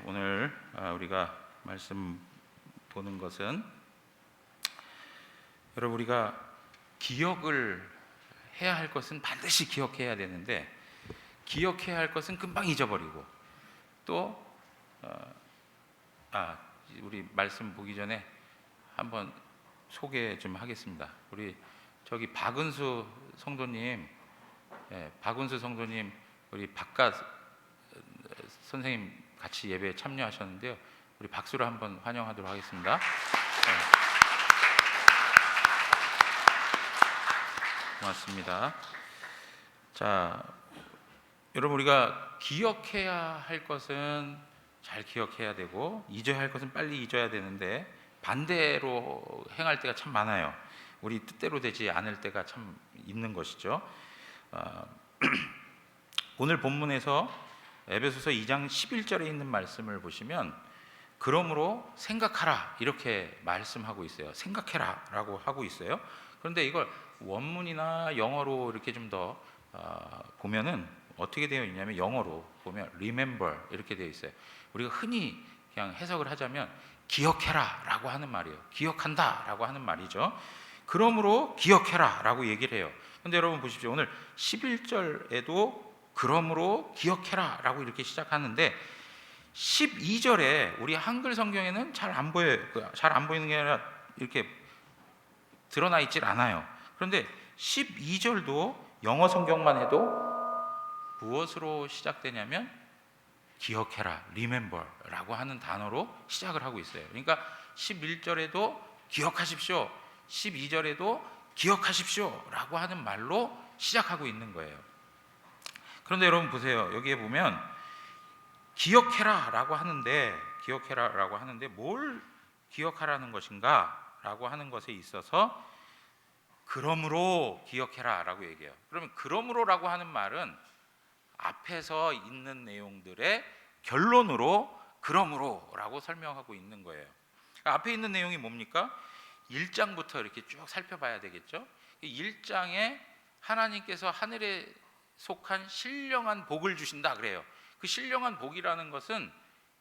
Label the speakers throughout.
Speaker 1: 오늘 우리가 말씀 보는 것은, 여러분, 우리가 기억을 해야 할 것은 반드시 기억해야 되는데, 기억해야 할 것은 금방 잊어버리고, 또 우리 말씀 보기 전에 한번 소개 좀 하겠습니다. 우리 저기 박은수 성도님, 우리 바깥 선생님 같이 예배에 참여하셨는데요. 우리 박수로 한번 환영하도록 하겠습니다. 고맙습니다. 자, 여러분, 우리가 기억해야 할 것은 잘 기억해야 되고, 잊어야 할 것은 빨리 잊어야 되는데, 반대로 행할 때가 참 많아요. 우리 뜻대로 되지 않을 때가 참 있는 것이죠. 오늘 본문에서 에베소서 2장 11절에 있는 말씀을 보시면, 그러므로 생각하라, 이렇게 말씀하고 있어요. 생각해라 라고 하고 있어요. 그런데 이걸 원문이나 영어로 이렇게 좀 더 보면은 어떻게 되어 있냐면, 영어로 보면 remember 이렇게 되어 있어요. 우리가 흔히 그냥 해석을 하자면 기억해라 라고 하는 말이에요. 기억한다 라고 하는 말이죠. 그러므로 기억해라 라고 얘기를 해요. 근데 여러분 보십시오. 오늘 11절에도 그러므로 기억해라 라고 이렇게 시작하는데, 12절에 우리 한글 성경에는 잘 안 보여요. 잘 안 보이는 게 아니라 이렇게 드러나 있질 않아요. 그런데 12절도 영어 성경만 해도 무엇으로 시작되냐면 기억해라, remember 라고 하는 단어로 시작을 하고 있어요. 그러니까 11절에도 기억하십시오, 12절에도 기억하십시오 라고 하는 말로 시작하고 있는 거예요. 그런데 여러분 보세요. 여기에 보면 기억해라 라고 하는데, 뭘 기억하라는 것인가 라고 하는 것에 있어서 그러므로 기억해라 라고 얘기해요. 그러면 그러므로 라고 하는 말은 앞에서 있는 내용들의 결론으로 그러므로 라고 설명하고 있는 거예요. 그러니까 앞에 있는 내용이 뭡니까? 1장부터 이렇게 쭉 살펴봐야 되겠죠. 1장에 하나님께서 하늘에 속한 신령한 복을 주신다 그래요. 그 신령한 복이라는 것은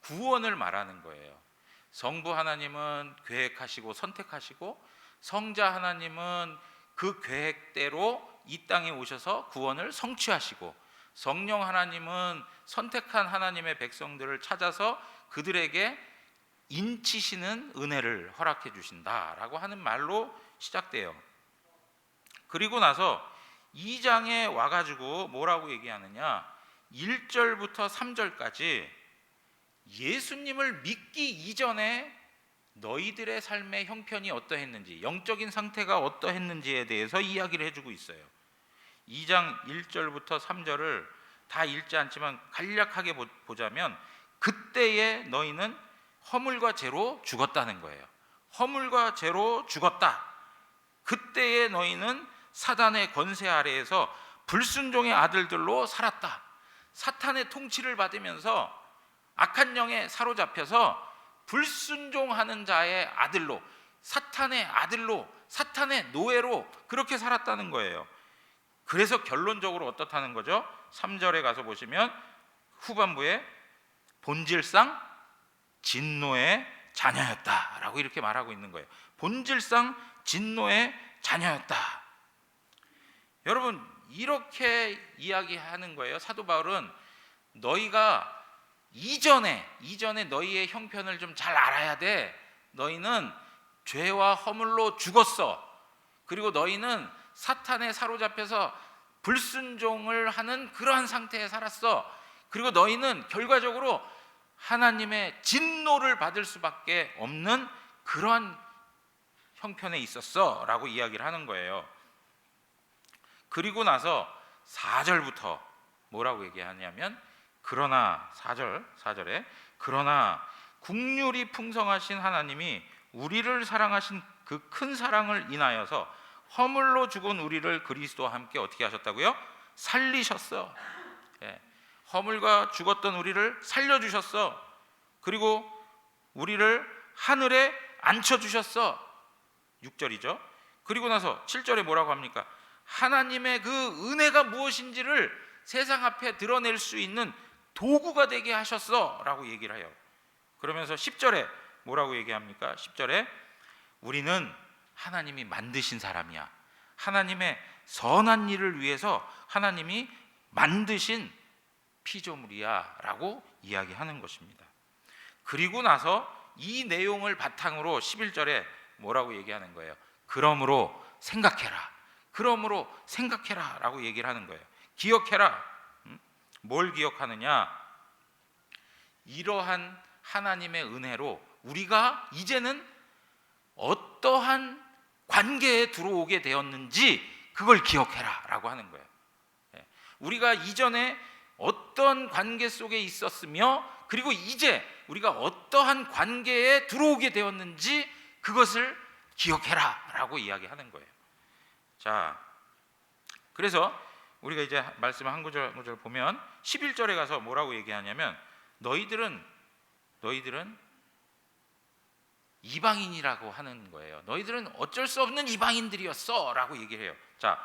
Speaker 1: 구원을 말하는 거예요. 성부 하나님은 계획하시고 선택하시고, 성자 하나님은 그 계획대로 이 땅에 오셔서 구원을 성취하시고, 성령 하나님은 선택한 하나님의 백성들을 찾아서 그들에게 인치시는 은혜를 허락해 주신다라고 하는 말로 시작돼요. 그리고 나서 2장에 와가지고 뭐라고 얘기하느냐, 1절부터 3절까지 예수님을 믿기 이전에 너희들의 삶의 형편이 어떠했는지, 영적인 상태가 어떠했는지에 대해서 이야기를 해주고 있어요. 2장 1절부터 3절을 다 읽지 않지만 간략하게 보자면, 그때에 너희는 허물과 죄로 죽었다는 거예요. 허물과 죄로 죽었다. 그때에 너희는 사단의 권세 아래에서 불순종의 아들들로 살았다. 사탄의 통치를 받으면서 악한 영에 사로잡혀서 불순종하는 자의 아들로, 사탄의 아들로, 사탄의 노예로 그렇게 살았다는 거예요. 그래서 결론적으로 어떻다는 거죠? 3절에 가서 보시면 후반부에 본질상 진노의 자녀였다라고 이렇게 말하고 있는 거예요. 본질상 진노의 자녀였다. 여러분, 이렇게 이야기하는 거예요. 사도 바울은 너희가 이전에 너희의 형편을 좀 잘 알아야 돼. 너희는 죄와 허물로 죽었어. 그리고 너희는 사탄에 사로잡혀서 불순종을 하는 그러한 상태에 살았어. 그리고 너희는 결과적으로 하나님의 진노를 받을 수밖에 없는 그러한 형편에 있었어 라고 이야기를 하는 거예요. 그리고 나서 4절부터 뭐라고 얘기하냐면, 그러나 4절에 그러나 국률이 풍성하신 하나님이 우리를 사랑하신 그 큰 사랑을 인하여서 허물로 죽은 우리를 그리스도와 함께 어떻게 하셨다고요? 살리셨어. 허물과 죽었던 우리를 살려주셨어. 그리고 우리를 하늘에 앉혀주셨어. 6절이죠. 그리고 나서 7절에 뭐라고 합니까? 하나님의 그 은혜가 무엇인지를 세상 앞에 드러낼 수 있는 도구가 되게 하셨어라고 얘기를 해요. 그러면서 10절에 뭐라고 얘기합니까? 10절에 우리는 하나님이 만드신 사람이야. 하나님의 선한 일을 위해서 하나님이 만드신 피조물이야 라고 이야기하는 것입니다. 그리고 나서 이 내용을 바탕으로 11절에 뭐라고 얘기하는 거예요? 그러므로 생각해라. 그러므로 생각해라 라고 얘기를 하는 거예요. 기억해라. 뭘 기억하느냐? 이러한 하나님의 은혜로 우리가 이제는 어떠한 관계에 들어오게 되었는지 그걸 기억해라 라고 하는 거예요. 우리가 이전에 어떤 관계 속에 있었으며 그리고 이제 우리가 어떠한 관계에 들어오게 되었는지 그것을 기억해라 라고 이야기하는 거예요. 자, 그래서 우리가 이제 말씀 한 구절 한 구절 보면 11절에 가서 뭐라고 얘기하냐면 너희들은 이방인이라고 하는 거예요. 너희들은 어쩔 수 없는 이방인들이었어 라고 얘기를 해요. 자,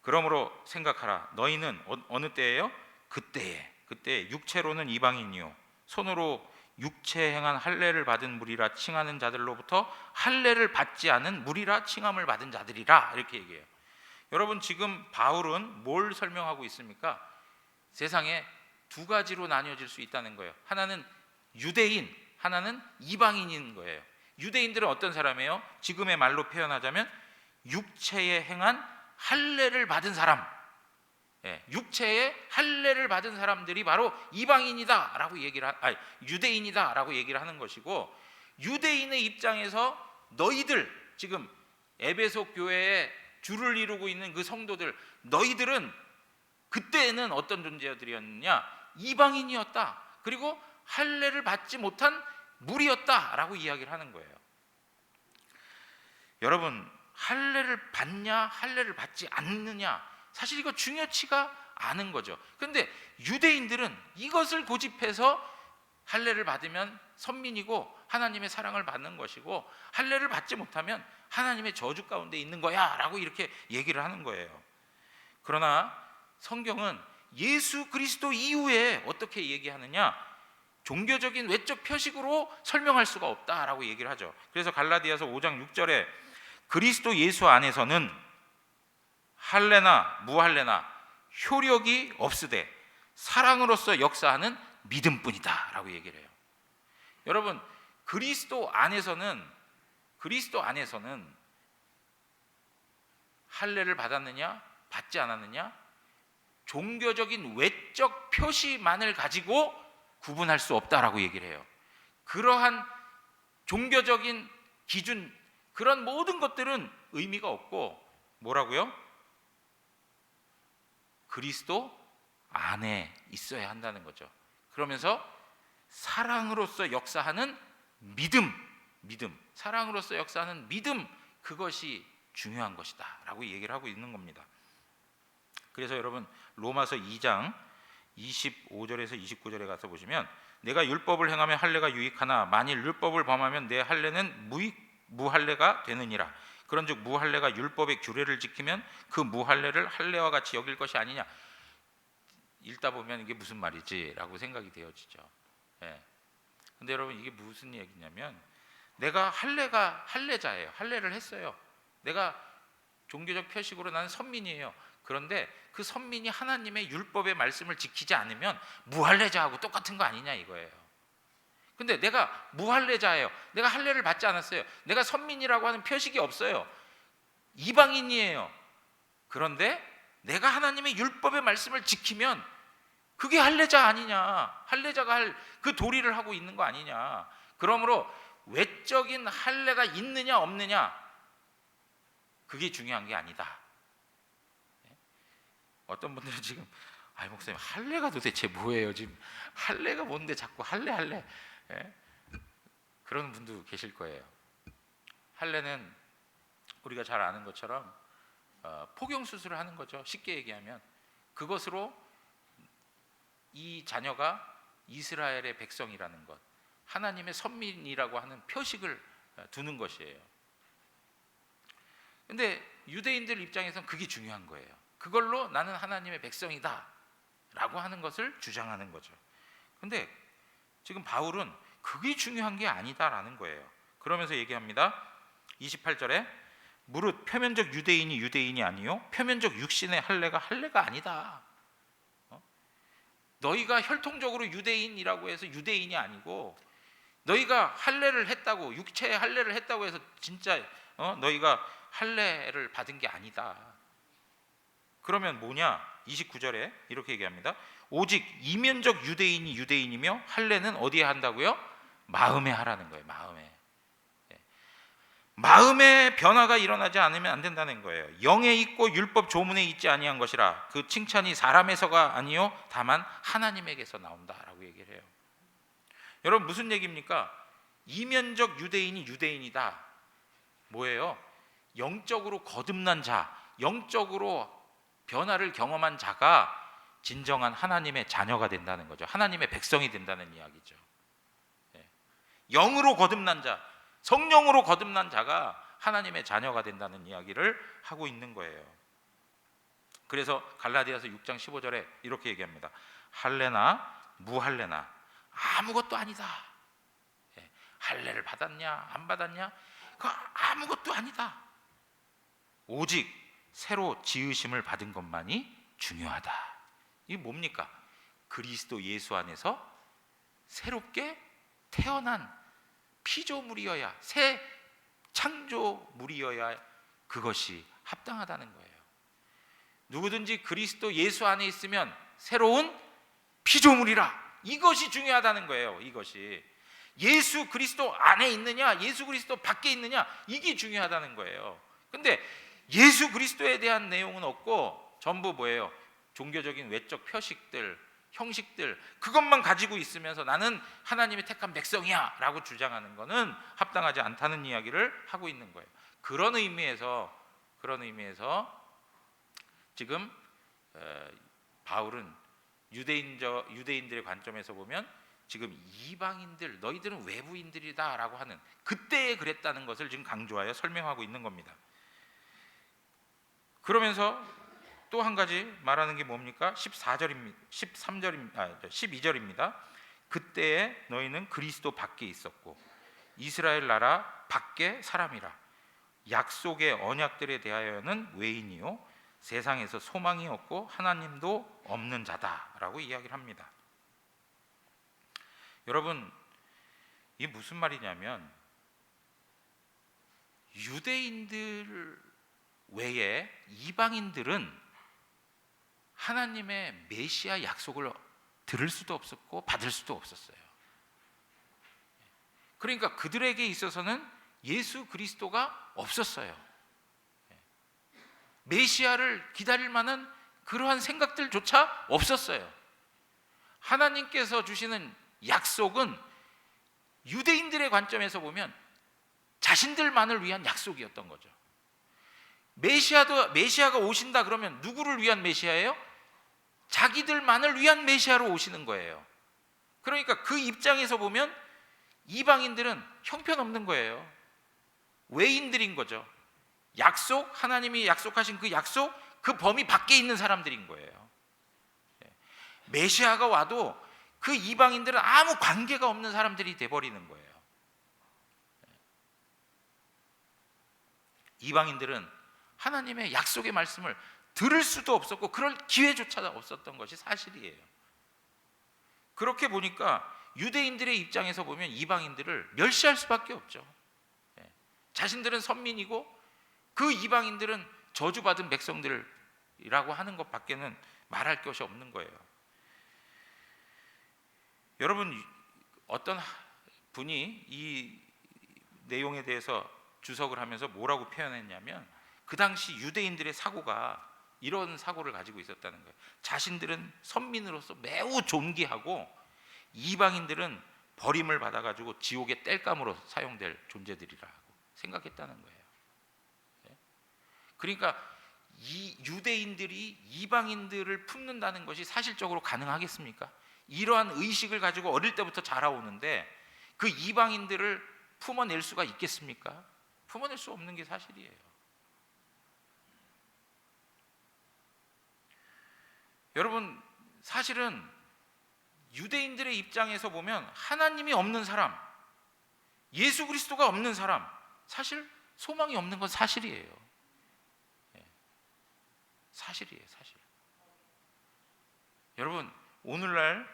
Speaker 1: 그러므로 생각하라. 너희는 어느 때예요? 그때 육체로는 이방인이요 손으로 육체 행한 할례를 받은 무리라 칭하는 자들로부터 할례를 받지 않은 무리라 칭함을 받은 자들이라 이렇게 얘기해요. 여러분 지금 바울은 뭘 설명하고 있습니까? 세상에 두 가지로 나뉘어질 수 있다는 거예요. 하나는 유대인, 하나는 이방인인 거예요. 유대인들은 어떤 사람이에요? 지금의 말로 표현하자면 육체에 행한 할례를 받은 사람, 육체의 할례를 받은 사람들이 바로 이방인이다라고 유대인이다라고 얘기를 하는 것이고, 유대인의 입장에서 너희들 지금 에베소 교회에 주를 이루고 있는 그 성도들, 너희들은 그때에는 어떤 존재들이었느냐? 이방인이었다. 그리고 할례를 받지 못한 무리였다라고 이야기를 하는 거예요. 여러분, 할례를 받냐 할례를 받지 않느냐 사실 이거 중요치가 않은 거죠. 그런데 유대인들은 이것을 고집해서 할례를 받으면 선민이고 하나님의 사랑을 받는 것이고 할례를 받지 못하면 하나님의 저주 가운데 있는 거야 라고 이렇게 얘기를 하는 거예요. 그러나 성경은 예수 그리스도 이후에 어떻게 얘기하느냐? 종교적인 외적 표식으로 설명할 수가 없다라고 얘기를 하죠. 그래서 갈라디아서 5장 6절에 그리스도 예수 안에서는 할례나 무할례나 효력이 없으되 사랑으로서 역사하는 믿음뿐이다 라고 얘기를 해요. 여러분, 그리스도 안에서는 할례를 받았느냐 받지 않았느냐 종교적인 외적 표시만을 가지고 구분할 수 없다라고 얘기를 해요. 그러한 종교적인 기준, 그런 모든 것들은 의미가 없고 뭐라고요? 그리스도 안에 있어야 한다는 거죠. 그러면서 사랑으로서 역사하는 믿음, 사랑으로서 역사하는 믿음, 그것이 중요한 것이다 라고 얘기를 하고 있는 겁니다. 그래서 여러분 로마서 2장 25절에서 29절에 가서 보시면 내가 율법을 행하면 할례가 유익하나 만일 율법을 범하면 내 할례는 무할례가 되느니라. 그런즉 무할례가 율법의 규례를 지키면 그 무할례를 할례와 같이 여길 것이 아니냐. 읽다 보면 이게 무슨 말이지 라고 생각이 되어지죠. 근데 여러분 이게 무슨 얘기냐면 내가 할례자예요. 할례를 했어요. 내가 종교적 표식으로 나는 선민이에요. 그런데 그 선민이 하나님의 율법의 말씀을 지키지 않으면 무할례자하고 똑같은 거 아니냐 이거예요. 근데 내가 무할례자예요. 내가 할례를 받지 않았어요. 내가 선민이라고 하는 표식이 없어요. 이방인이에요. 그런데 내가 하나님의 율법의 말씀을 지키면 그게 할례자 아니냐. 할례자가 할 그 도리를 하고 있는 거 아니냐. 그러므로 외적인 할례가 있느냐 없느냐 그게 중요한 게 아니다. 어떤 분들은 지금 목사님 할례가 도대체 뭐예요? 지금 할례가 뭔데 자꾸 할례 그런 분도 계실 거예요. 할례는 우리가 잘 아는 것처럼 포경 수술을 하는 거죠. 쉽게 얘기하면 그것으로 이 자녀가 이스라엘의 백성이라는 것, 하나님의 선민이라고 하는 표식을 두는 것이에요. 근데 유대인들 입장에서는 그게 중요한 거예요. 그걸로 나는 하나님의 백성이다. 라고 하는 것을 주장하는 거죠. 근데 지금 바울은 그게 중요한 게 아니다라는 거예요. 그러면서 얘기합니다. 28절에 무릇 표면적 유대인이 유대인이 아니요 표면적 육신의 할례가 할례가 아니다. 너희가 혈통적으로 유대인이라고 해서 유대인이 아니고, 너희가 할례를 했다고, 육체의 할례를 했다고 해서 진짜 너희가 할례를 받은 게 아니다. 그러면 뭐냐? 29절에 이렇게 얘기합니다. 오직 이면적 유대인이 유대인이며 할례는 어디에 한다고요? 마음에 하라는 거예요. 마음의 변화가 일어나지 않으면 안 된다는 거예요. 영에 있고 율법 조문에 있지 아니한 것이라. 그 칭찬이 사람에서가 아니요 다만 하나님에게서 나온다라고 얘기를 해요. 여러분 무슨 얘기입니까? 이면적 유대인이 유대인이다. 뭐예요? 영적으로 거듭난 자, 영적으로 변화를 경험한 자가 진정한 하나님의 자녀가 된다는 거죠. 하나님의 백성이 된다는 이야기죠. 영으로 거듭난 자, 성령으로 거듭난 자가 하나님의 자녀가 된다는 이야기를 하고 있는 거예요. 그래서 갈라디아서 6장 15절에 이렇게 얘기합니다. 할례나 무할례나 아무것도 아니다. 할례를 받았냐 안 받았냐 그거 아무것도 아니다. 오직 새로 지으심을 받은 것만이 중요하다. 이게 뭡니까? 그리스도 예수 안에서 새롭게 태어난 피조물이어야, 새 창조물이어야 그것이 합당하다는 거예요. 누구든지 그리스도 예수 안에 있으면 새로운 피조물이라. 이것이 중요하다는 거예요. 이것이 예수 그리스도 안에 있느냐 예수 그리스도 밖에 있느냐 이게 중요하다는 거예요. 근데 예수 그리스도에 대한 내용은 없고 전부 뭐예요? 종교적인 외적 표식들, 형식들, 그것만 가지고 있으면서 나는 하나님의 택한 백성이야 라고 주장하는 것은 합당하지 않다는 이야기를 하고 있는 거예요. 그런 의미에서 지금 바울은 유대인들의 관점에서 보면 지금 이방인들, 너희들은 외부인들이다 라고 하는, 그때에 그랬다는 것을 지금 강조하여 설명하고 있는 겁니다. 그러면서 또 한 가지 말하는 게 뭡니까? 12절입니다. 그때에 너희는 그리스도 밖에 있었고 이스라엘 나라 밖에 사람이라. 약속의 언약들에 대하여는 외인이요 세상에서 소망이 없고 하나님도 없는 자다라고 이야기를 합니다. 여러분 이게 무슨 말이냐면 유대인들 외에 이방인들은 하나님의 메시아 약속을 들을 수도 없었고 받을 수도 없었어요. 그러니까 그들에게 있어서는 예수 그리스도가 없었어요. 메시아를 기다릴 만한 그러한 생각들조차 없었어요. 하나님께서 주시는 약속은 유대인들의 관점에서 보면 자신들만을 위한 약속이었던 거죠. 메시아가 오신다 그러면 누구를 위한 메시아예요? 자기들만을 위한 메시아로 오시는 거예요. 그러니까 그 입장에서 보면 이방인들은 형편없는 거예요. 외인들인 거죠. 약속, 하나님이 약속하신 그 약속, 그 범위 밖에 있는 사람들인 거예요. 메시아가 와도 그 이방인들은 아무 관계가 없는 사람들이 돼버리는 거예요. 이방인들은 하나님의 약속의 말씀을 들을 수도 없었고 그럴 기회조차 없었던 것이 사실이에요. 그렇게 보니까 유대인들의 입장에서 보면 이방인들을 멸시할 수밖에 없죠. 자신들은 선민이고 그 이방인들은 저주받은 백성들이라고 하는 것밖에는 말할 것이 없는 거예요. 여러분 어떤 분이 이 내용에 대해서 주석을 하면서 뭐라고 표현했냐면 그 당시 유대인들의 사고가 이런 사고를 가지고 있었다는 거예요. 자신들은 선민으로서 매우 존귀하고 이방인들은 버림을 받아가지고 지옥의 땔감으로 사용될 존재들이라고 생각했다는 거예요. 그러니까 이 유대인들이 이방인들을 품는다는 것이 사실적으로 가능하겠습니까? 이러한 의식을 가지고 어릴 때부터 자라오는데 그 이방인들을 품어낼 수가 있겠습니까? 품어낼 수 없는 게 사실이에요. 여러분 사실은 유대인들의 입장에서 보면 하나님이 없는 사람, 예수 그리스도가 없는 사람, 사실 소망이 없는 건 사실이에요. 사실이에요, 사실. 여러분, 오늘날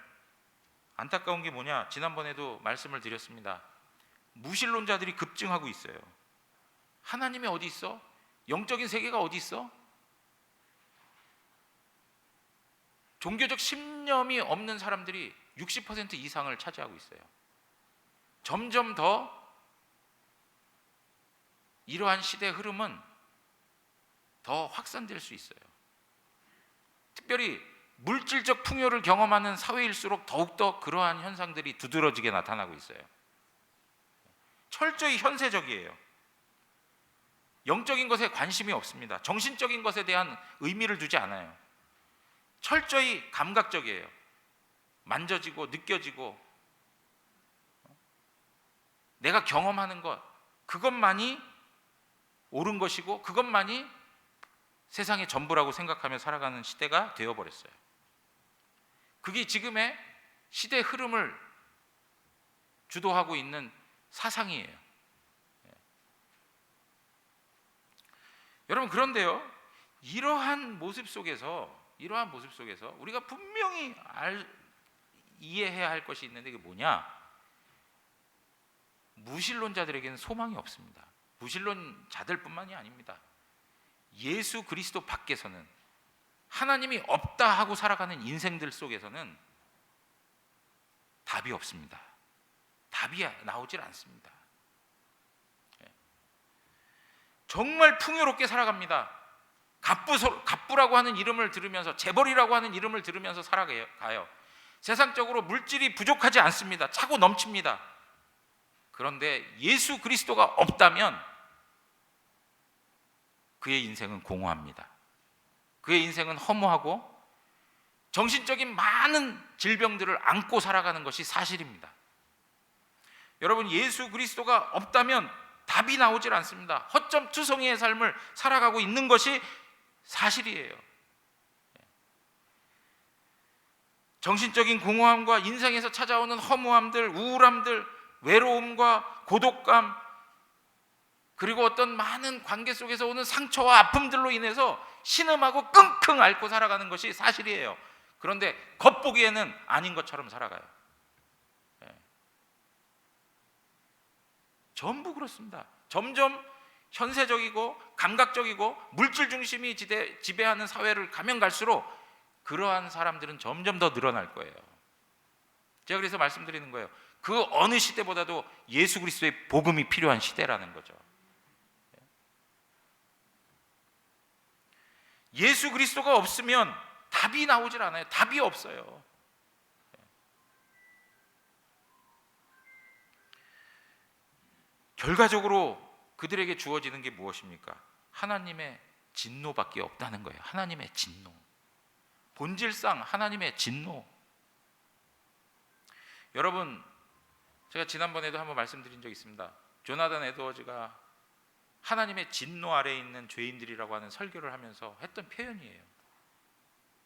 Speaker 1: 안타까운 게 뭐냐? 지난번에도 말씀을 드렸습니다. 무신론자들이 급증하고 있어요. 하나님이 어디 있어? 영적인 세계가 어디 있어? 종교적 신념이 없는 사람들이 60% 이상을 차지하고 있어요. 점점 더 이러한 시대의 흐름은 더 확산될 수 있어요. 특별히 물질적 풍요를 경험하는 사회일수록 더욱더 그러한 현상들이 두드러지게 나타나고 있어요. 철저히 현세적이에요. 영적인 것에 관심이 없습니다. 정신적인 것에 대한 의미를 두지 않아요. 철저히 감각적이에요. 만져지고 느껴지고 내가 경험하는 것, 그것만이 옳은 것이고 그것만이 세상의 전부라고 생각하며 살아가는 시대가 되어버렸어요. 그게 지금의 시대의 흐름을 주도하고 있는 사상이에요. 여러분, 그런데요, 이러한 모습 속에서 우리가 분명히 이해해야 할 것이 있는데, 이게 뭐냐? 무신론자들에게는 소망이 없습니다. 무신론자들뿐만이 아닙니다. 예수 그리스도 밖에서는, 하나님이 없다 하고 살아가는 인생들 속에서는 답이 없습니다. 답이 나오질 않습니다. 정말 풍요롭게 살아갑니다. 갑부라고 하는 이름을 들으면서, 재벌이라고 하는 이름을 들으면서 살아가요. 세상적으로 물질이 부족하지 않습니다. 차고 넘칩니다. 그런데 예수 그리스도가 없다면 그의 인생은 공허합니다. 그의 인생은 허무하고 정신적인 많은 질병들을 안고 살아가는 것이 사실입니다. 여러분, 예수 그리스도가 없다면 답이 나오질 않습니다. 허점투성이의 삶을 살아가고 있는 것이 사실이에요. 정신적인 공허함과 인생에서 찾아오는 허무함들, 우울함들, 외로움과 고독감, 그리고 어떤 많은 관계 속에서 오는 상처와 아픔들로 인해서 신음하고 끙끙 앓고 살아가는 것이 사실이에요. 그런데 겉보기에는 아닌 것처럼 살아가요. 전부 그렇습니다. 점점 현세적이고 감각적이고 물질 중심이 지배하는 사회를 가면 갈수록 그러한 사람들은 점점 더 늘어날 거예요. 제가 그래서 말씀드리는 거예요. 그 어느 시대보다도 예수 그리스도의 복음이 필요한 시대라는 거죠. 예수 그리스도가 없으면 답이 나오질 않아요. 답이 없어요. 결과적으로 그들에게 주어지는 게 무엇입니까? 하나님의 진노밖에 없다는 거예요. 하나님의 진노. 본질상 하나님의 진노. 여러분, 제가 지난번에도 한번 말씀드린 적 있습니다. 조나단 에드워즈가 하나님의 진노 아래에 있는 죄인들이라고 하는 설교를 하면서 했던 표현이에요.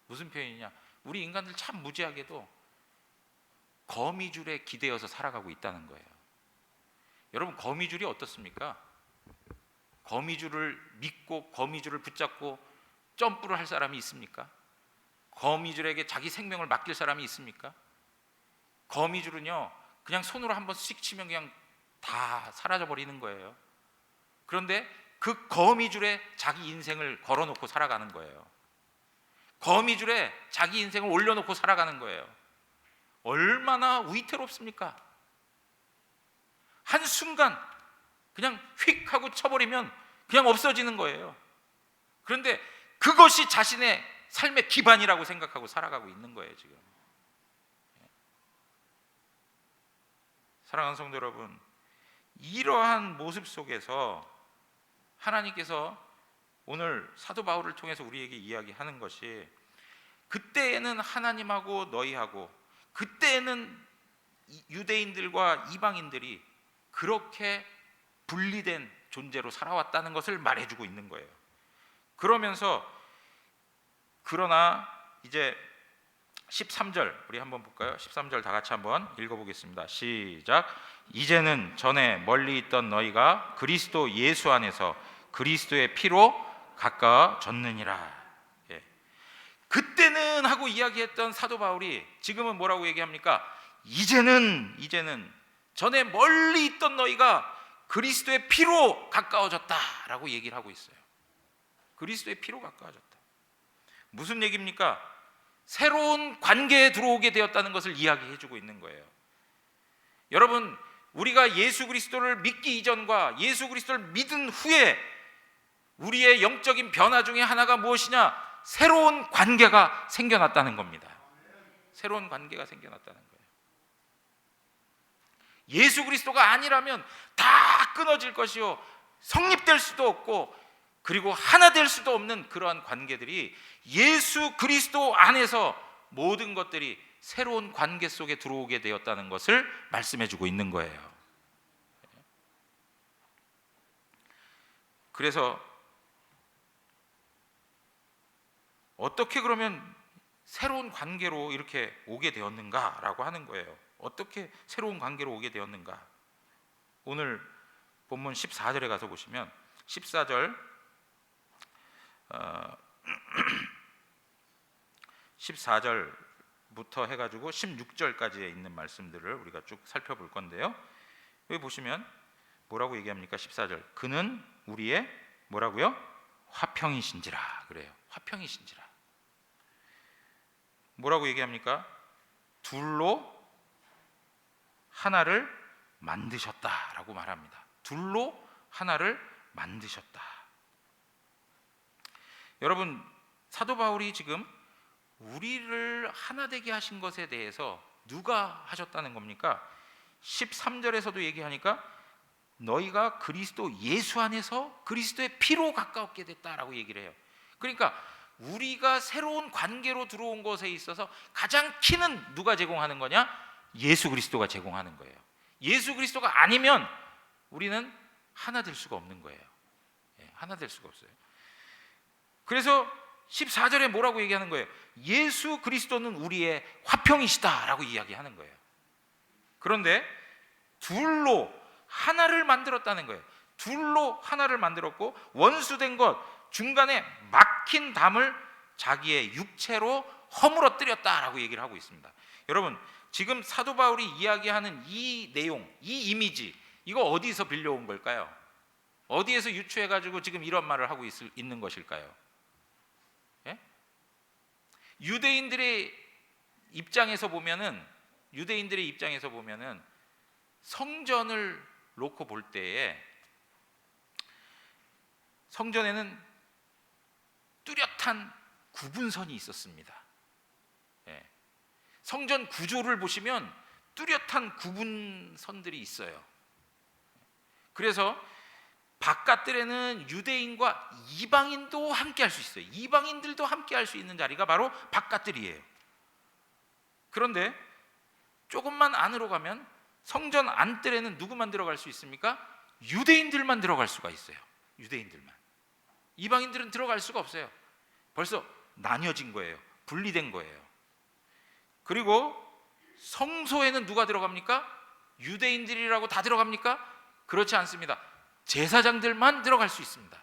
Speaker 1: 무슨 표현이냐? 우리 인간들 참 무지하게도 거미줄에 기대어서 살아가고 있다는 거예요. 여러분, 거미줄이 어떻습니까? 거미줄을 믿고 거미줄을 붙잡고 점프를 할 사람이 있습니까? 거미줄에게 자기 생명을 맡길 사람이 있습니까? 거미줄은요, 그냥 손으로 한번 씩 치면 그냥 다 사라져 버리는 거예요. 그런데 그 거미줄에 자기 인생을 걸어놓고 살아가는 거예요. 거미줄에 자기 인생을 올려놓고 살아가는 거예요. 얼마나 위태롭습니까? 한순간 그냥 휙 하고 쳐버리면 그냥 없어지는 거예요. 그런데 그것이 자신의 삶의 기반이라고 생각하고 살아가고 있는 거예요, 지금. 사랑하는 성도 여러분, 이러한 모습 속에서 하나님께서 오늘 사도 바울을 통해서 우리에게 이야기하는 것이, 그때에는 하나님하고 너희하고, 그때에는 유대인들과 이방인들이 그렇게 분리된 존재로 살아왔다는 것을 말해주고 있는 거예요. 그러면서 그러나 이제 13절 우리 한번 볼까요? 13절 다 같이 한번 읽어보겠습니다. 시작. 이제는 전에 멀리 있던 너희가 그리스도 예수 안에서 그리스도의 피로 가까워졌느니라. 예. 그때는 하고 이야기했던 사도 바울이 지금은 뭐라고 얘기합니까? 이제는 전에 멀리 있던 너희가 그리스도의 피로 가까워졌다라고 얘기를 하고 있어요. 그리스도의 피로 가까워졌다. 무슨 얘기입니까? 새로운 관계에 들어오게 되었다는 것을 이야기해 주고 있는 거예요. 여러분, 우리가 예수 그리스도를 믿기 이전과 예수 그리스도를 믿은 후에 우리의 영적인 변화 중에 하나가 무엇이냐? 새로운 관계가 생겨났다는 겁니다. 새로운 관계가 생겨났다는 거예요. 예수 그리스도가 아니라면 다 끊어질 것이요, 성립될 수도 없고 그리고 하나 될 수도 없는 그러한 관계들이 예수 그리스도 안에서 모든 것들이 새로운 관계 속에 들어오게 되었다는 것을 말씀해 주고 있는 거예요. 그래서 어떻게 그러면 새로운 관계로 이렇게 오게 되었는가라고 하는 거예요. 어떻게 새로운 관계로 오게 되었는가? 오늘 본문 14절에 가서 보시면 14절 14절부터 해가지고 16절까지에 있는 말씀들을 우리가 쭉 살펴볼 건데요. 여기 보시면 뭐라고 얘기합니까? 14절. 그는 우리의 뭐라고요? 화평이신지라 그래요. 화평이신지라. 뭐라고 얘기합니까? 둘로 하나를 만드셨다라고 말합니다. 둘로 하나를 만드셨다. 여러분, 사도 바울이 지금 우리를 하나 되게 하신 것에 대해서 누가 하셨다는 겁니까? 13절에서도 얘기하니까 너희가 그리스도 예수 안에서 그리스도의 피로 가까웠게 됐다라고 얘기를 해요. 그러니까 우리가 새로운 관계로 들어온 것에 있어서 가장 키는 누가 제공하는 거냐? 예수 그리스도가 제공하는 거예요. 예수 그리스도가 아니면 우리는 하나 될 수가 없는 거예요. 하나 될 수가 없어요. 그래서 14절에 뭐라고 얘기하는 거예요? 예수 그리스도는 우리의 화평이시다라고 이야기하는 거예요. 그런데 둘로 하나를 만들었다는 거예요. 둘로 하나를 만들었고 원수된 것, 중간에 막힌 담을 자기의 육체로 허물어뜨렸다라고 얘기를 하고 있습니다. 여러분, 지금 사도 바울이 이야기하는 이 내용, 이 이미지, 이거 어디서 빌려온 걸까요? 어디에서 유추해가지고 지금 이런 말을 하고 있는 것일까요? 예? 유대인들의 입장에서 보면은 성전을 놓고 볼 때에 성전에는 뚜렷한 구분선이 있었습니다. 예. 성전 구조를 보시면 뚜렷한 구분선들이 있어요. 그래서 바깥들에는 유대인과 이방인도 함께 할 수 있어요. 이방인들도 함께 할 수 있는 자리가 바로 바깥들이에요. 그런데 조금만 안으로 가면 성전 안뜰에는 누구만 들어갈 수 있습니까? 유대인들만 들어갈 수가 있어요. 유대인들만. 이방인들은 들어갈 수가 없어요. 벌써 나뉘어진 거예요. 분리된 거예요. 그리고 성소에는 누가 들어갑니까? 유대인들이라고 다 들어갑니까? 그렇지 않습니다. 제사장들만 들어갈 수 있습니다.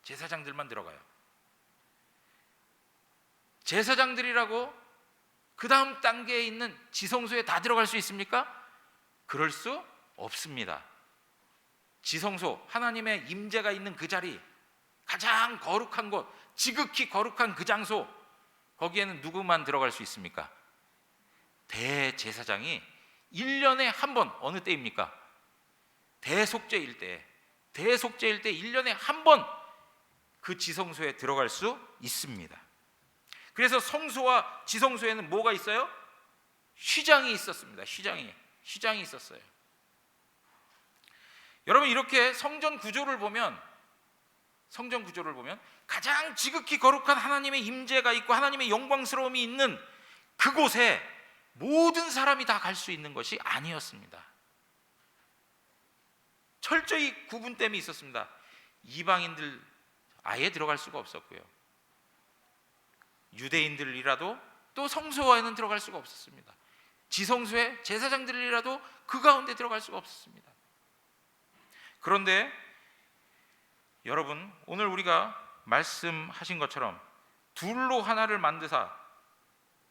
Speaker 1: 제사장들만 들어가요. 제사장들이라고 그 다음 단계에 있는 지성소에 다 들어갈 수 있습니까? 그럴 수 없습니다. 지성소, 하나님의 임재가 있는 그 자리, 가장 거룩한 곳, 지극히 거룩한 그 장소, 거기에는 누구만 들어갈 수 있습니까? 대제사장이 1년에 한 번, 어느 때입니까? 대속죄일 때 1년에 한 번 그 지성소에 들어갈 수 있습니다. 그래서 성소와 지성소에는 뭐가 있어요? 휘장이 있었습니다. 휘장이 있었어요. 여러분, 이렇게 성전 구조를 보면 가장 지극히 거룩한 하나님의 임재가 있고 하나님의 영광스러움이 있는 그곳에 모든 사람이 다 갈 수 있는 것이 아니었습니다. 철저히 구분됨이 있었습니다. 이방인들 아예 들어갈 수가 없었고요. 유대인들이라도 또 성소에는 들어갈 수가 없었습니다. 지성소에 제사장들이라도 그 가운데 들어갈 수가 없었습니다. 그런데 여러분, 오늘 우리가 말씀하신 것처럼 둘로 하나를 만드사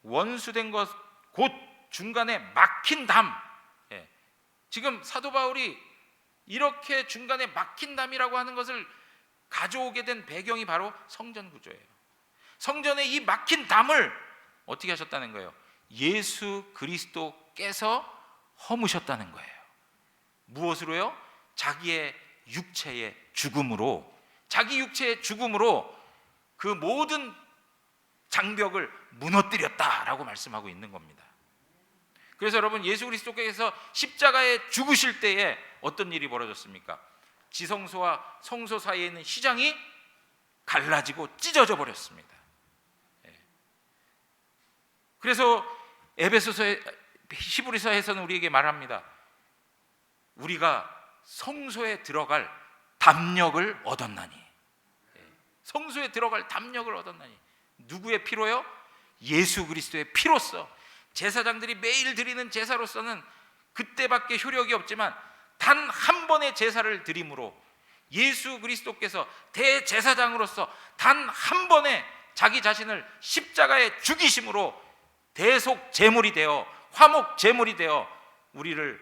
Speaker 1: 원수된 것 곧 중간에 막힌 담, 지금 사도 바울이 이렇게 중간에 막힌 담이라고 하는 것을 가져오게 된 배경이 바로 성전 구조예요. 성전에 이 막힌 담을 어떻게 하셨다는 거예요? 예수 그리스도께서 허무셨다는 거예요. 무엇으로요? 자기의 육체의 죽음으로, 자기 육체의 죽음으로 그 모든 장벽을 무너뜨렸다라고 말씀하고 있는 겁니다. 그래서 여러분, 예수 그리스도께서 십자가에 죽으실 때에 어떤 일이 벌어졌습니까? 지성소와 성소 사이에 있는 휘장이 갈라지고 찢어져 버렸습니다. 그래서 에베소서에, 히브리서에서는 우리에게 말합니다. 우리가 성소에 들어갈 담력을 얻었나니, 성소에 들어갈 담력을 얻었나니, 누구의 피로요? 예수 그리스도의 피로써. 제사장들이 매일 드리는 제사로서는 그때밖에 효력이 없지만 단 한 번의 제사를 드림으로 예수 그리스도께서 대제사장으로서 단 한 번에 자기 자신을 십자가에 죽이심으로 대속 제물이 되어, 화목 제물이 되어 우리를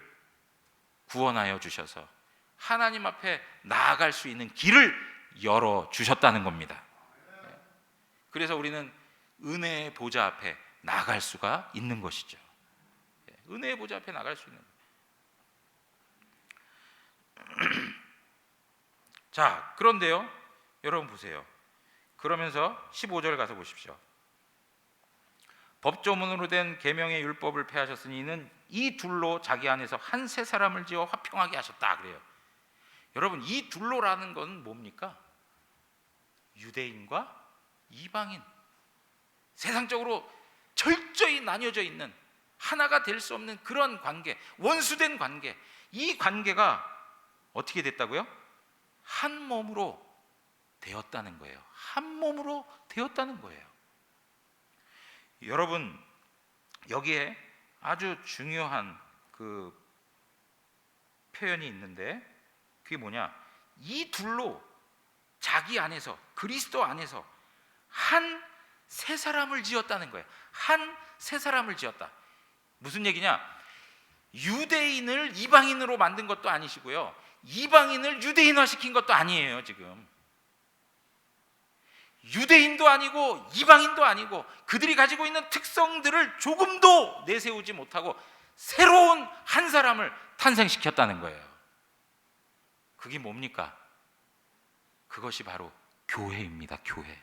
Speaker 1: 구원하여 주셔서 하나님 앞에 나아갈 수 있는 길을 열어 주셨다는 겁니다. 그래서 우리는 은혜의 보좌 앞에 나아갈 수가 있는 것이죠. 은혜의 보좌 앞에 나갈 수 있는 거예요. 자, 그런데요, 여러분 보세요. 그러면서 15절 가서 보십시오. 법조문으로 된 계명의 율법을 폐하셨으니 이는 이 둘로 자기 안에서 한 세 사람을 지어 화평하게 하셨다 그래요. 여러분, 이 둘로라는 건 뭡니까? 유대인과 이방인, 세상적으로 철저히 나뉘어져 있는, 하나가 될 수 없는 그런 관계, 원수된 관계, 이 관계가 어떻게 됐다고요? 한 몸으로 되었다는 거예요. 한 몸으로 되었다는 거예요. 여러분, 여기에 아주 중요한 그 표현이 있는데, 그게 뭐냐? 이 둘로 자기 안에서, 그리스도 안에서 한 세 사람을 지었다는 거예요. 한 세 사람을 지었다. 무슨 얘기냐? 유대인을 이방인으로 만든 것도 아니시고요, 이방인을 유대인화 시킨 것도 아니에요. 지금 유대인도 아니고 이방인도 아니고 그들이 가지고 있는 특성들을 조금도 내세우지 못하고 새로운 한 사람을 탄생시켰다는 거예요. 그게 뭡니까? 그것이 바로 교회입니다. 교회.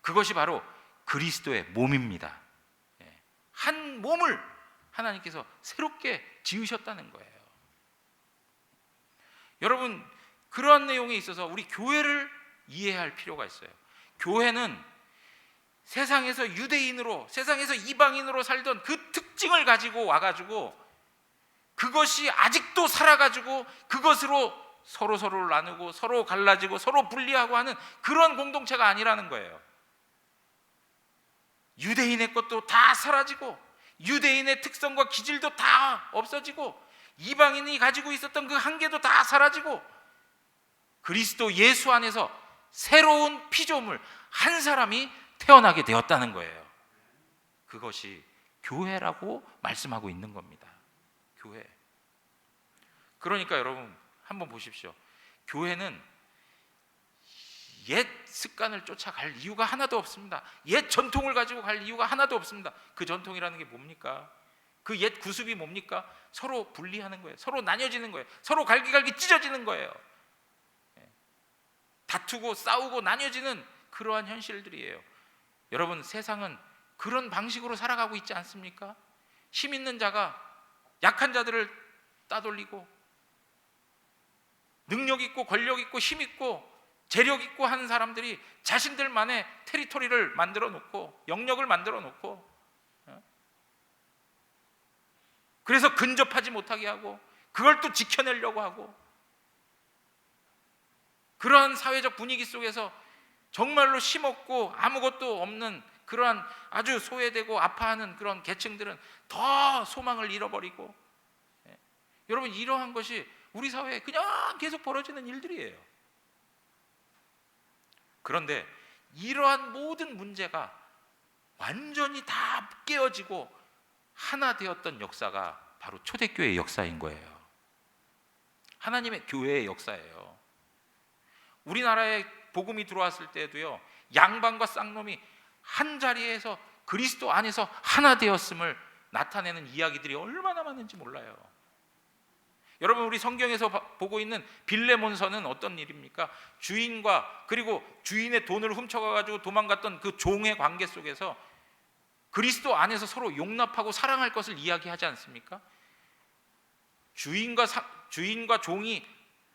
Speaker 1: 그것이 바로 그리스도의 몸입니다. 한 몸을 하나님께서 새롭게 지으셨다는 거예요. 여러분, 그러한 내용에 있어서 우리 교회를 이해할 필요가 있어요. 교회는 세상에서 유대인으로, 세상에서 이방인으로 살던 그 특징을 가지고 와가지고 그것이 아직도 살아가지고 그것으로 서로를 나누고 서로 갈라지고 서로 분리하고 하는 그런 공동체가 아니라는 거예요. 유대인의 것도 다 사라지고 유대인의 특성과 기질도 다 없어지고 이방인이 가지고 있었던 그 한계도 다 사라지고 그리스도 예수 안에서 새로운 피조물 한 사람이 태어나게 되었다는 거예요. 그것이 교회라고 말씀하고 있는 겁니다. 교회. 그러니까 여러분 한번 보십시오. 교회는 옛 습관을 쫓아갈 이유가 하나도 없습니다. 옛 전통을 가지고 갈 이유가 하나도 없습니다. 그 전통이라는 게 뭡니까? 그 옛 구습이 뭡니까? 서로 분리하는 거예요. 서로 나뉘어지는 거예요. 서로 갈기갈기 찢어지는 거예요. 다투고 싸우고 나뉘어지는 그러한 현실들이에요. 여러분, 세상은 그런 방식으로 살아가고 있지 않습니까? 힘 있는 자가 약한 자들을 따돌리고 능력 있고 권력 있고 힘 있고 재력 있고 하는 사람들이 자신들만의 테리토리를 만들어 놓고 영역을 만들어 놓고 그래서 근접하지 못하게 하고 그걸 또 지켜내려고 하고 그러한 사회적 분위기 속에서 정말로 힘없고 아무것도 없는 그러한 아주 소외되고 아파하는 그런 계층들은 더 소망을 잃어버리고, 여러분, 이러한 것이 우리 사회에 그냥 계속 벌어지는 일들이에요. 그런데 이러한 모든 문제가 완전히 다 깨어지고 하나 되었던 역사가 바로 초대교회의 역사인 거예요. 하나님의 교회의 역사예요. 우리나라에 복음이 들어왔을 때도요, 양반과 쌍놈이 한 자리에서 그리스도 안에서 하나 되었음을 나타내는 이야기들이 얼마나 많은지 몰라요. 여러분, 우리 성경에서 보고 있는 빌레몬서는 어떤 일입니까? 주인과, 그리고 주인의 돈을 훔쳐가가지고 도망갔던 그 종의 관계 속에서 그리스도 안에서 서로 용납하고 사랑할 것을 이야기하지 않습니까? 주인과 종이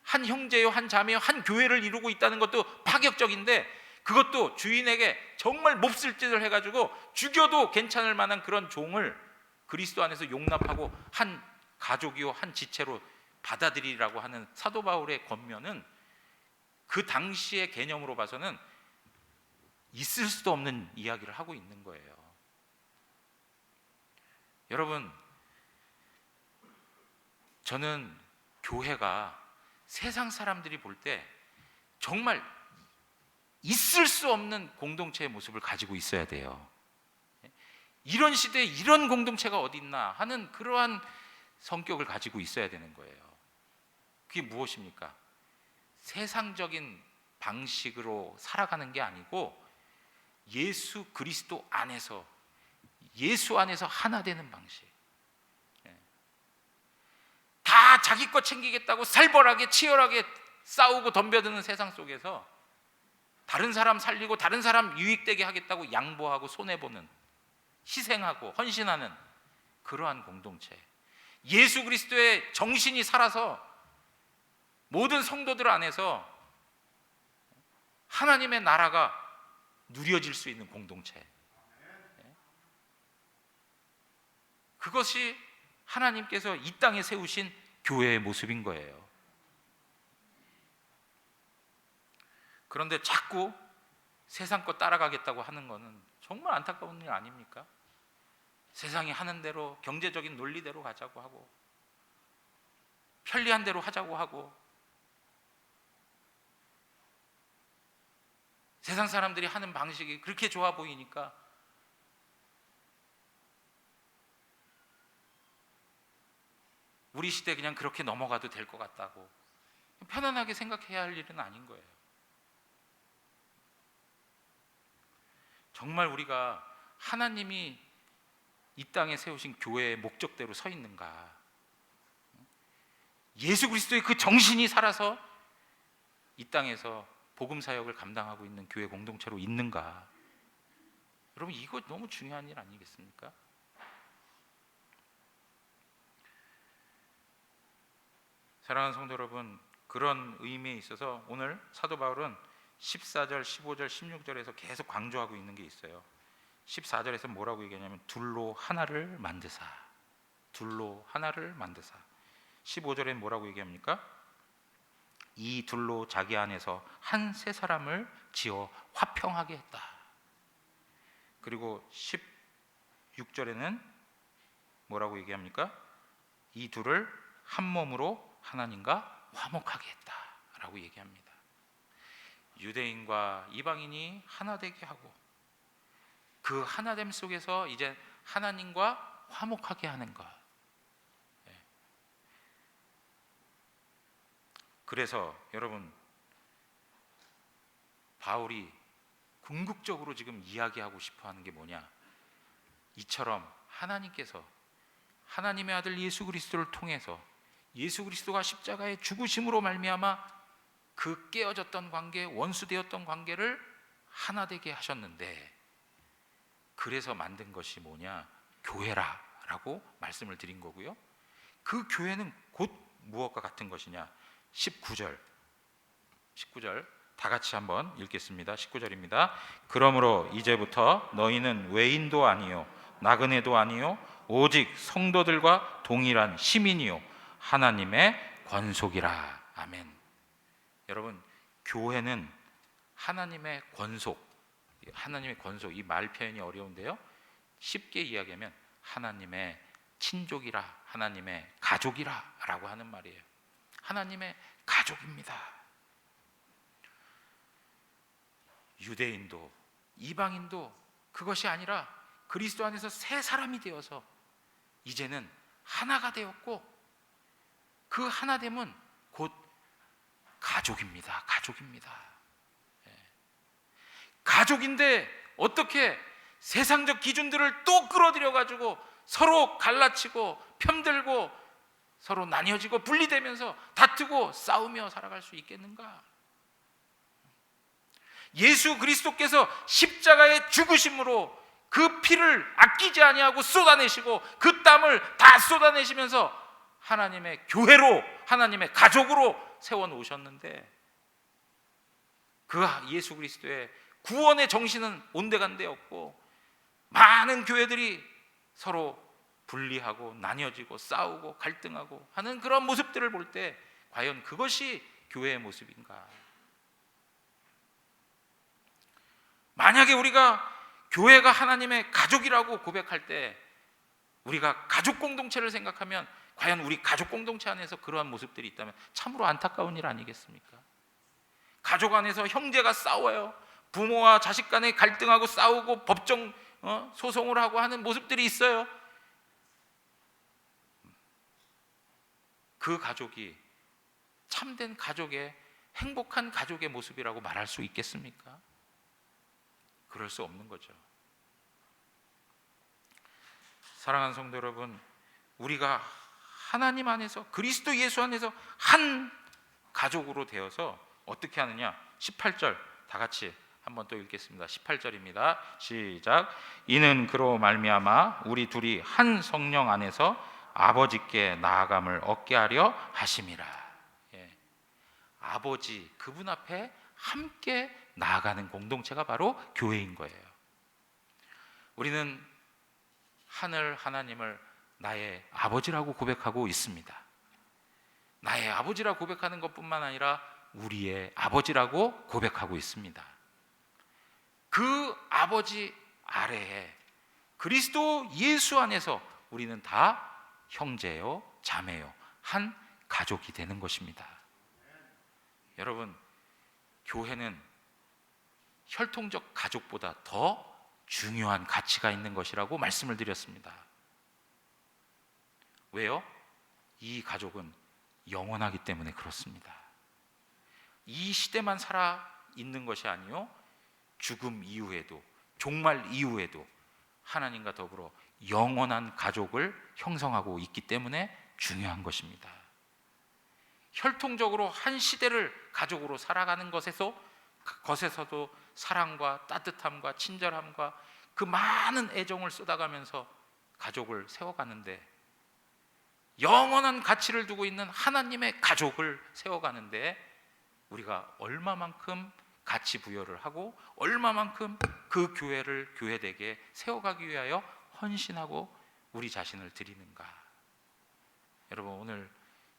Speaker 1: 한 형제요, 한 자매요, 한 교회를 이루고 있다는 것도 파격적인데, 그것도 주인에게 정말 몹쓸 짓을 해가지고 죽여도 괜찮을 만한 그런 종을 그리스도 안에서 용납하고 한 가족이요, 한 지체로 받아들이라고 하는 사도 바울의 권면은 그 당시의 개념으로 봐서는 있을 수도 없는 이야기를 하고 있는 거예요. 여러분, 저는 교회가 세상 사람들이 볼 때 정말 있을 수 없는 공동체의 모습을 가지고 있어야 돼요. 이런 시대에 이런 공동체가 어디 있나 하는 그러한 성격을 가지고 있어야 되는 거예요. 그게 무엇입니까? 세상적인 방식으로 살아가는 게 아니고 예수 그리스도 안에서, 예수 안에서 하나 되는 방식. 다 자기 것 챙기겠다고 살벌하게 치열하게 싸우고 덤벼드는 세상 속에서 다른 사람 살리고 다른 사람 유익되게 하겠다고 양보하고 손해보는, 희생하고 헌신하는 그러한 공동체, 예수 그리스도의 정신이 살아서 모든 성도들 안에서 하나님의 나라가 누려질 수 있는 공동체, 그것이 하나님께서 이 땅에 세우신 교회의 모습인 거예요. 그런데 자꾸 세상 것 따라가겠다고 하는 것은 정말 안타까운 일 아닙니까? 세상이 하는 대로, 경제적인 논리대로 가자고 하고, 편리한 대로 하자고 하고, 세상 사람들이 하는 방식이 그렇게 좋아 보이니까 우리 시대 그냥 그렇게 넘어가도 될 것 같다고 편안하게 생각해야 할 일은 아닌 거예요. 정말 우리가 하나님이 이 땅에 세우신 교회의 목적대로 서 있는가? 예수 그리스도의 그 정신이 살아서 이 땅에서 복음 사역을 감당하고 있는 교회 공동체로 있는가? 여러분, 이거 너무 중요한 일 아니겠습니까? 사랑하는 성도 여러분, 그런 의미에 있어서 오늘 사도 바울은 14절, 15절, 16절에서 계속 강조하고 있는 게 있어요. 14절에서 뭐라고 얘기하냐면 둘로 하나를 만드사, 둘로 하나를 만드사. 15절엔 뭐라고 얘기합니까? 이 둘로 자기 안에서 한 세 사람을 지어 화평하게 했다. 그리고 16절에는 뭐라고 얘기합니까? 이 둘을 한 몸으로 하나님과 화목하게 했다라고 얘기합니다. 유대인과 이방인이 하나 되게 하고 그 하나됨 속에서 이제 하나님과 화목하게 하는 것. 그래서 여러분, 바울이 궁극적으로 지금 이야기하고 싶어 하는 게 뭐냐? 이처럼 하나님께서 하나님의 아들 예수 그리스도를 통해서 예수 그리스도가 십자가의 죽으심으로 말미암아 그 깨어졌던 관계, 원수되었던 관계를 하나 되게 하셨는데, 그래서 만든 것이 뭐냐? 교회라라고 말씀을 드린 거고요. 그 교회는 곧 무엇과 같은 것이냐? 19절 다 같이 한번 읽겠습니다. 19절입니다. 그러므로 이제부터 너희는 외인도 아니요 나그네도 아니요 오직 성도들과 동일한 시민이요 하나님의 권속이라. 아멘. 여러분, 교회는 하나님의 권속, 하나님의 권속, 이 말 표현이 어려운데요. 쉽게 이야기하면 하나님의 친족이라, 하나님의 가족이라 라고 하는 말이에요. 하나님의 가족입니다. 유대인도 이방인도 그것이 아니라 그리스도 안에서 새 사람이 되어서 이제는 하나가 되었고, 그 하나됨은 곧 가족입니다. 가족입니다. 가족인데 어떻게 세상적 기준들을 또 끌어들여 가지고 서로 갈라치고 편들고 서로 나뉘어지고 분리되면서 다투고 싸우며 살아갈 수 있겠는가? 예수 그리스도께서 십자가의 죽으심으로 그 피를 아끼지 아니하고 쏟아내시고 그 땀을 다 쏟아내시면서 하나님의 교회로, 하나님의 가족으로 세워 놓으셨는데, 그 예수 그리스도의 구원의 정신은 온데간데 없고 많은 교회들이 서로 분리하고 나뉘어지고 싸우고 갈등하고 하는 그런 모습들을 볼 때 과연 그것이 교회의 모습인가? 만약에 우리가 교회가 하나님의 가족이라고 고백할 때 우리가 가족 공동체를 생각하면 과연 우리 가족 공동체 안에서 그러한 모습들이 있다면 참으로 안타까운 일 아니겠습니까? 가족 안에서 형제가 싸워요. 부모와 자식 간에 갈등하고 싸우고 법정 소송을 하고 하는 모습들이 있어요. 그 가족이 참된 가족의, 행복한 가족의 모습이라고 말할 수 있겠습니까? 그럴 수 없는 거죠. 사랑하는 성도 여러분, 우리가 하나님 안에서, 그리스도 예수 안에서 한 가족으로 되어서 어떻게 하느냐? 18절 다 같이 한번 또 읽겠습니다. 18절입니다. 시작. 이는 그로 말미암아 우리 둘이 한 성령 안에서 아버지께 나아감을 얻게 하려 하심이라. 아버지, 그분 앞에 함께 나아가는 공동체가 바로 교회인 거예요. 우리는 하늘 하나님을 나의 아버지라고 고백하고 있습니다. 나의 아버지라고 고백하는 것뿐만 아니라 우리의 아버지라고 고백하고 있습니다. 그 아버지 아래에 그리스도 예수 안에서 우리는 다 형제요, 자매요, 한 가족이 되는 것입니다. 여러분, 교회는 혈통적 가족보다 더 중요한 가치가 있는 것이라고 말씀을 드렸습니다. 왜요? 이 가족은 영원하기 때문에 그렇습니다. 이 시대만 살아 있는 것이 아니요, 죽음 이후에도, 종말 이후에도 하나님과 더불어 영원한 가족을 형성하고 있기 때문에 중요한 것입니다. 혈통적으로 한 시대를 가족으로 살아가는 것에서도 사랑과 따뜻함과 친절함과 그 많은 애정을 쏟아가면서 가족을 세워가는데, 영원한 가치를 두고 있는 하나님의 가족을 세워가는데 우리가 얼마만큼 가치 부여를 하고 얼마만큼 그 교회를 교회되게 세워가기 위하여 헌신하고 우리 자신을 드리는가? 여러분, 오늘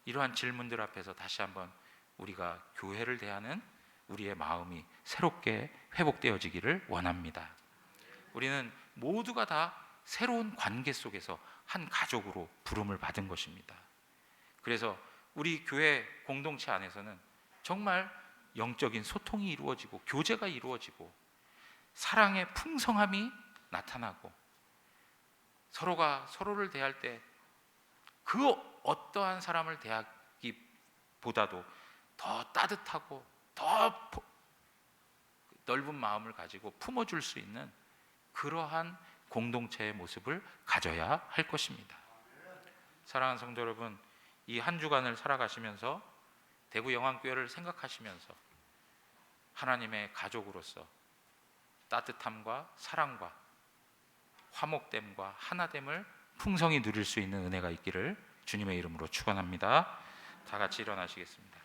Speaker 1: 이러한 질문들 앞에서 다시 한번 우리가 교회를 대하는 우리의 마음이 새롭게 회복되어지기를 원합니다. 우리는 모두가 다 새로운 관계 속에서 한 가족으로 부름을 받은 것입니다. 그래서 우리 교회 공동체 안에서는 정말 영적인 소통이 이루어지고 교제가 이루어지고 사랑의 풍성함이 나타나고 서로가 서로를 대할 때 그 어떠한 사람을 대하기보다도 더 따뜻하고 더 넓은 마음을 가지고 품어줄 수 있는 그러한 공동체의 모습을 가져야 할 것입니다. 사랑하는 성도 여러분, 이 한 주간을 살아가시면서 대구 영안교회를 생각하시면서 하나님의 가족으로서 따뜻함과 사랑과 화목됨과 하나됨을 풍성히 누릴 수 있는 은혜가 있기를 주님의 이름으로 축원합니다. 다 같이 일어나시겠습니다.